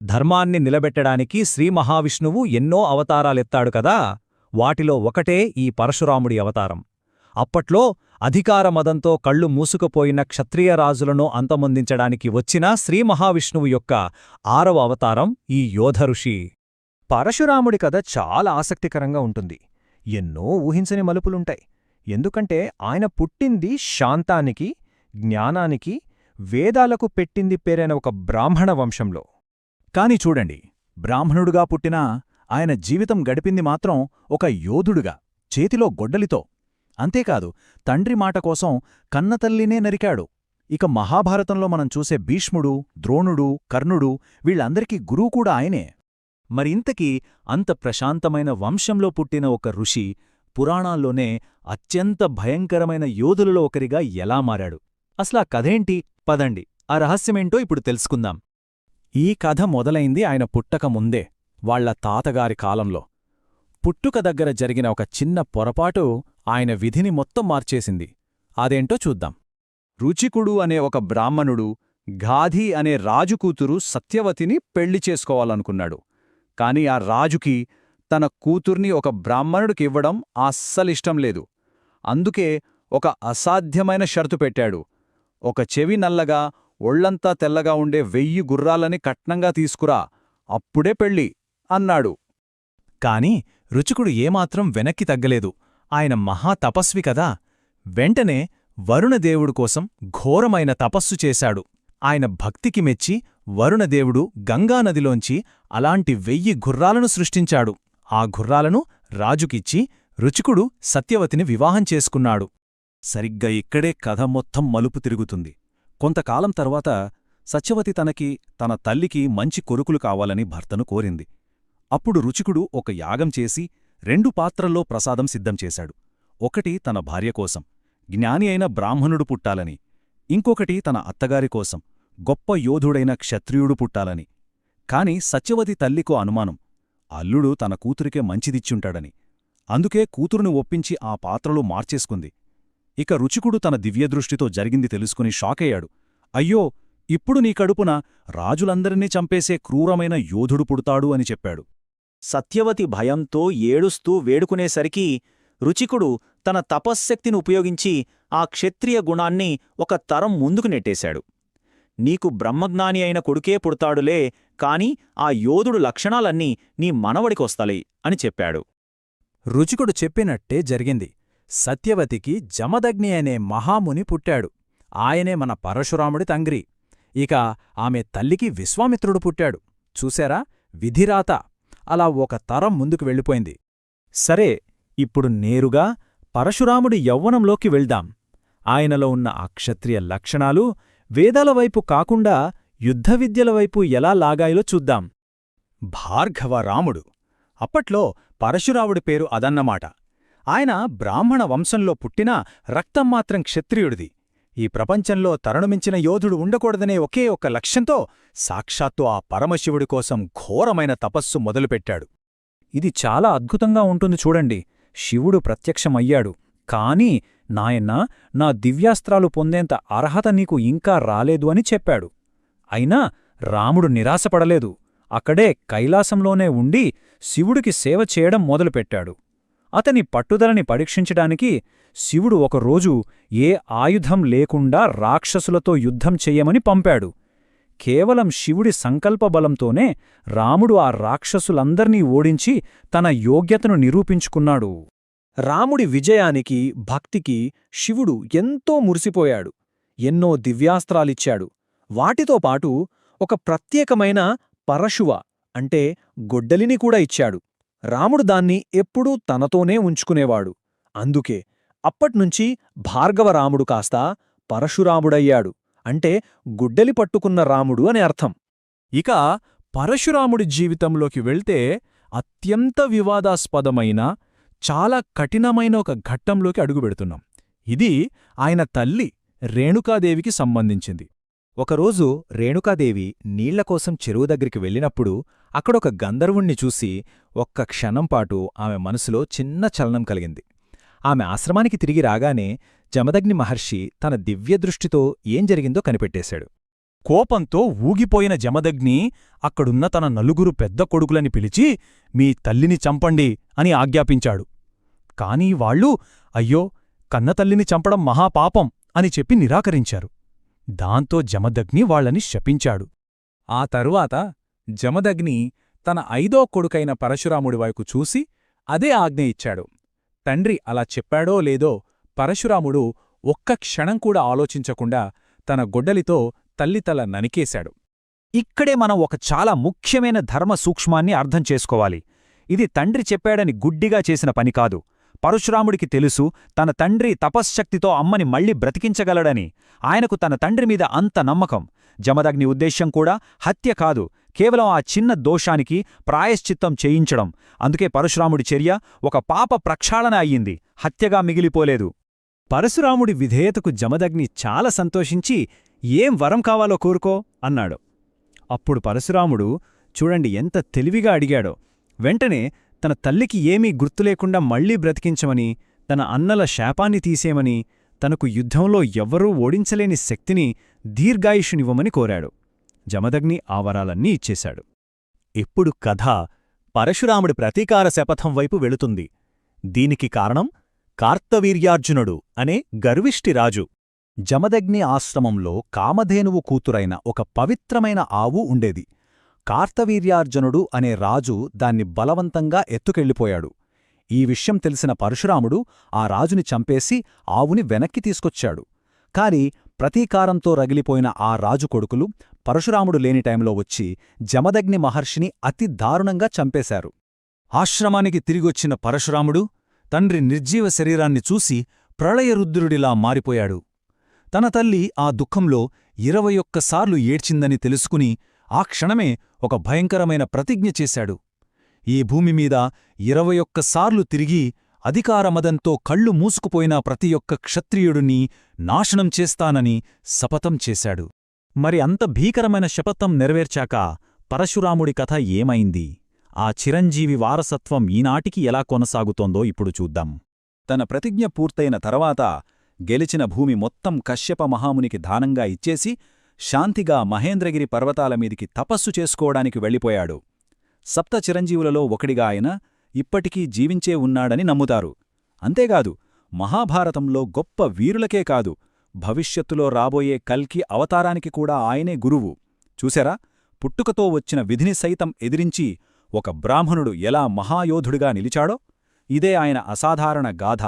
ధర్మాన్ని నిలబెట్టడానికి శ్రీమహావిష్ణువు ఎన్నో అవతారాలెత్తాడు కదా, వాటిలో ఒకటే ఈ పరశురాముడి అవతారం. అప్పట్లో అధికారమదంతో కళ్ళు మూసుకుపోయిన క్షత్రియరాజులను అంతమొందించడానికి వచ్చిన శ్రీమహావిష్ణువు యొక్క 6వ అవతారం ఈ యోధఋషి. పరశురాముడి కథ చాలా ఆసక్తికరంగా ఉంటుంది. ఎన్నో ఊహించని మలుపులుంటాయి. ఎందుకంటే ఆయన పుట్టింది శాంతానికి, జ్ఞానానికి, వేదాలకు పెట్టింది పేరైన ఒక బ్రాహ్మణ వంశంలో. కాని చూడండి, బ్రాహ్మణుడుగా పుట్టినా ఆయన జీవితం గడిపింది మాత్రం ఒక యోధుడుగా, చేతిలో గొడ్డలితో. అంతేకాదు, తండ్రి మాట కోసం కన్నతల్లినే నరికాడు. ఇక మహాభారతంలో మనం చూసే భీష్ముడు, ద్రోణుడు, కర్ణుడు వీళ్లందరికీ గురువు కూడా ఆయనే. మరింతకీ అంత ప్రశాంతమైన వంశంలో పుట్టిన ఒక ఋషి పురాణాల్లోనే అత్యంత భయంకరమైన యోధులలో ఒకరిగా ఎలా మారాడు? అసలా కథేంటి? పదండి, ఆ రహస్యమేంటో ఇప్పుడు తెలుసుకుందాం. ఈ కథ మొదలైంది ఆయన పుట్టక ముందే, వాళ్ల తాతగారి కాలంలో. పుట్టుక దగ్గర జరిగిన ఒక చిన్న పొరపాటు ఆయన విధిని మొత్తం మార్చేసింది. అదేంటో చూద్దాం. రుచికుడు అనే ఒక బ్రాహ్మణుడు గాధి అనే రాజుకూతురు సత్యవతిని పెళ్లి చేసుకోవాలనుకున్నాడు. కాని ఆ రాజుకి తన కూతుర్ని ఒక బ్రాహ్మణుడికివ్వడం అస్సలిష్టం లేదు. అందుకే ఒక అసాధ్యమైన షరతు పెట్టాడు. ఒక చెవి నల్లగా, ఒళ్లంతా తెల్లగా ఉండే 1000 గుర్రాలని కట్నంగా తీసుకురా, అప్పుడే పెళ్ళి అన్నాడు. కాని రుచికుడు ఏమాత్రం వెనక్కి తగ్గలేదు. ఆయన మహాతపస్వి కదా. వెంటనే వరుణదేవుడు కోసం ఘోరమైన తపస్సు చేశాడు. ఆయన భక్తికి మెచ్చి వరుణదేవుడు గంగానదిలోంచి అలాంటి 1000 గుర్రాలను సృష్టించాడు. ఆ గుర్రాలను రాజుకిచ్చి రుచికుడు సత్యవతిని వివాహం చేసుకున్నాడు. సరిగ్గా ఇక్కడే కథ మొత్తం మలుపు తిరుగుతుంది. కొంతకాలం తర్వాత సత్యవతి తన తల్లికి మంచి కొడుకులు కావాలని భర్తను కోరింది. అప్పుడు రుచికుడు ఒక యాగం చేసి 2 పాత్రల్లో ప్రసాదం సిద్ధం చేశాడు. ఒకటి తన భార్య కోసం, జ్ఞాని అయిన బ్రాహ్మణుడు పుట్టాలని. ఇంకొకటి తన అత్తగారి కోసం, గొప్ప యోధుడైన క్షత్రియుడు పుట్టాలని. కాని సత్యవతి తల్లికో అనుమానం, అల్లుడు తన కూతురికే మంచిదిచ్చుంటాడని. అందుకే కూతురుని ఒప్పించి ఆ పాత్రలు మార్చేసుకుంది. ఇక రుచికుడు తన దివ్యదృష్టితో జరిగింది తెలుసుకుని షాకయ్యాడు. అయ్యో, ఇప్పుడు నీ కడుపున రాజులందరినీ చంపేసే క్రూరమైన యోధుడు పుడతాడు అని చెప్పాడు. సత్యవతి భయంతో ఏడుస్తూ వేడుకునేసరికి రుచికుడు తన తపశ్శక్తిని ఉపయోగించి ఆ క్షత్రియ గుణాన్ని ఒక తరం ముందుకు నెట్టేశాడు. నీకు బ్రహ్మజ్ఞాని అయిన కొడుకే పుడతాడులే, కాని ఆ యోధుడు లక్షణాలన్నీ నీ మనవడికొస్తాయి అని చెప్పాడు. రుచికుడు చెప్పినట్టే జరిగింది. సత్యవతికి జమదగ్ని అనే మహాముని పుట్టాడు. ఆయనే మన పరశురాముడి తంగ్రి. ఇక ఆమె తల్లికి విశ్వామిత్రుడు పుట్టాడు. చూశారా, విధిరాత అలా ఒక తరం ముందుకు వెళ్ళిపోయింది. సరే, ఇప్పుడు నేరుగా పరశురాముడి యవ్వనంలోకి వెళ్దాం. ఆయనలో ఉన్న ఆ క్షత్రియ లక్షణాలు వేదాల వైపు కాకుండా యుద్ధవిద్యల వైపు ఎలా లాగాయలో చూద్దాం. భార్గవరాముడు. అప్పట్లో పరశురాముడి పేరు అదన్నమాట. ఆయన బ్రాహ్మణ వంశంలో పుట్టినా రక్తం మాత్రం క్షత్రియుడిది. ఈ ప్రపంచంలో తరణుమించిన యోధుడు ఉండకూడదనే ఒకే ఒక్క లక్ష్యంతో సాక్షాత్తు ఆ పరమశివుడి కోసం ఘోరమైన తపస్సు మొదలుపెట్టాడు. ఇది చాలా అద్భుతంగా ఉంటుంది చూడండి. శివుడు ప్రత్యక్షమయ్యాడు. కాని నాయన్నా, నా దివ్యాస్త్రాలు పొందేంత అర్హత నీకు ఇంకా రాలేదు అని చెప్పాడు. అయినా రాముడు నిరాశపడలేదు. అక్కడే కైలాసంలోనే ఉండి శివుడికి సేవ చేయడం మొదలుపెట్టాడు. అతని పట్టుదలని పరీక్షించడానికి శివుడు ఒకరోజు ఏ ఆయుధం లేకుండా రాక్షసులతో యుద్ధం చెయ్యమని పంపాడు. కేవలం శివుడి సంకల్పబలంతోనే రాముడు ఆ రాక్షసులందర్నీ ఓడించి తన యోగ్యతను నిరూపించుకున్నాడు. రాముడి విజయానికి, భక్తికి శివుడు ఎంతో మురిసిపోయాడు. ఎన్నో దివ్యాస్త్రాలిచ్చాడు. వాటితో పాటు ఒక ప్రత్యేకమైన పరశువ అంటే గొడ్డలిని కూడా ఇచ్చాడు. రాముడు దాన్ని ఎప్పుడూ తనతోనే ఉంచుకునేవాడు. అందుకే అప్పట్నుంచి భార్గవరాముడు కాస్త పరశురాముడయ్యాడు. అంటే గుడ్డలి పట్టుకున్న రాముడు అని అర్థం. ఇక పరశురాముడి జీవితంలోకి వెళ్తే అత్యంత వివాదాస్పదమైన, చాలా కఠినమైన ఒక ఘట్టంలోకి అడుగుపెడుతున్నాం. ఇది ఆయన తల్లి రేణుకాదేవికి సంబంధించింది. ఒకరోజు రేణుకాదేవి నీళ్లకోసం చెరువు దగ్గరికి వెళ్ళినప్పుడు అక్కడొక గంధర్వుణ్ణి చూసి ఒక్క క్షణంపాటు ఆమె మనసులో చిన్న చలనం కలిగింది. ఆమె ఆశ్రమానికి తిరిగి రాగానే జమదగ్ని మహర్షి తన దివ్యదృష్టితో ఏం జరిగిందో కనిపెట్టేశాడు. కోపంతో ఊగిపోయిన జమదగ్ని అక్కడున్న తన నలుగురు పెద్ద కొడుకులని పిలిచి, మీ తల్లిని చంపండి అని ఆజ్ఞాపించాడు. కాని వాళ్ళు, అయ్యో, కన్నతల్లిని చంపడం మహాపాపం అని చెప్పి నిరాకరించారు. దాంతో జమదగ్ని వాళ్ళని శపించాడు. ఆ తరువాత జమదగ్ని తన 5వ కొడుకైన పరశురాముడివైపు చూసి అదే ఆజ్ఞ ఇచ్చాడు. తండ్రి అలా చెప్పాడో లేదో పరశురాముడు ఒక్క క్షణం కూడా ఆలోచించకుండా తన గొడ్డలితో తల్లితల ననికేశాడు. ఇక్కడే మనం ఒక చాలా ముఖ్యమైన ధర్మ సూక్ష్మాన్ని అర్థం చేసుకోవాలి. ఇది తండ్రి చెప్పాడని గుడ్డిగా చేసిన పని కాదు. పరశురాముడికి తెలుసు తన తండ్రి తపశ్శక్తితో అమ్మని మళ్లీ బ్రతికించగలడని. ఆయనకు తన తండ్రి మీద అంత నమ్మకం. జమదగ్ని ఉద్దేశ్యం కూడా హత్య కాదు, కేవలం ఆ చిన్న దోషానికి ప్రాయశ్చిత్తం చేయించడం. అందుకే పరశురాముడి చర్య ఒక పాప ప్రక్షాళన అయ్యింది, హత్యగా మిగిలిపోలేదు. పరశురాముడి విధేయతకు జమదగ్ని చాలా సంతోషించి, ఏం వరం కావాలో కోరుకో అన్నాడు. అప్పుడు పరశురాముడు చూడండి ఎంత తెలివిగా అడిగాడో. వెంటనే తన తల్లికి ఏమీ గుర్తులేకుండా మళ్లీ బ్రతికించమని, తన అన్నల శాపాన్ని తీసేమని, తనకు యుద్ధంలో ఎవ్వరూ ఓడించలేని శక్తిని, దీర్ఘాయుషునివ్వమని కోరాడు. జమదగ్ని ఆ వరాలన్నీ ఇచ్చేశాడు. ఇప్పుడు కథ పరశురాముడి ప్రతీకార శపథం వైపు వెళుతుంది. దీనికి కారణం కార్తవీర్యార్జునుడు అనే గర్విష్ఠిరాజు. జమదగ్ని ఆశ్రమంలో కామధేనువు కూతురైన ఒక పవిత్రమైన ఆవు ఉండేది. కార్తవీర్యార్జునుడు అనే రాజు దాన్ని బలవంతంగా ఎత్తుకెళ్ళిపోయాడు. ఈ విషయం తెలిసిన పరశురాముడు ఆ రాజుని చంపేసి ఆవుని వెనక్కి తీసుకొచ్చాడు. కాని ప్రతీకారంతో రగిలిపోయిన ఆ రాజు కొడుకులు పరశురాముడు లేని టైంలో వచ్చి జమదగ్ని మహర్షిని అతి దారుణంగా చంపేశారు. ఆశ్రమానికి తిరిగొచ్చిన పరశురాముడు తండ్రి నిర్జీవ శరీరాన్ని చూసి ప్రళయరుద్రుడిలా మారిపోయాడు. తన తల్లి ఆ దుఃఖంలో 21 సార్లు ఏడ్చిందని తెలుసుకుని ఆ క్షణమే ఒక భయంకరమైన ప్రతిజ్ఞ చేశాడు. ఈ భూమిమీద 21 సార్లు తిరిగి అధికారమదంతో కళ్ళు మూసుకుపోయిన ప్రతి ఒక్క క్షత్రియుడిని నాశనం చేస్తానని శపథం చేశాడు. మరి అంత భీకరమైన శపథం నెరవేర్చాక పరశురాముడి కథ ఏమైంది? ఆ చిరంజీవి వారసత్వం ఈనాటికి ఎలా కొనసాగుతోందో ఇప్పుడు చూద్దాం. తన ప్రతిజ్ఞ పూర్తయిన తర్వాత గెలిచిన భూమి మొత్తం కశ్యప మహామునికి దానంగా ఇచ్చేసి శాంతిగా మహేంద్రగిరి పర్వతాల మీదికి తపస్సు చేసుకోవడానికి వెళ్ళిపోయాడు. సప్త చిరంజీవులలో ఒకడిగా ఆయన ఇప్పటికీ జీవించే ఉన్నాడని నమ్ముతారు. అంతేకాదు, మహాభారతంలో గొప్ప వీరులకే కాదు, భవిష్యత్తులో రాబోయే కల్కి అవతారానికి కూడా ఆయనే గురువు. చూశారా, పుట్టుకతో వచ్చిన విధిని సైతం ఎదిరించి ఒక బ్రాహ్మణుడు ఎలా మహాయోధుడిగా నిలిచాడో? ఇదే ఆయన అసాధారణ గాథ.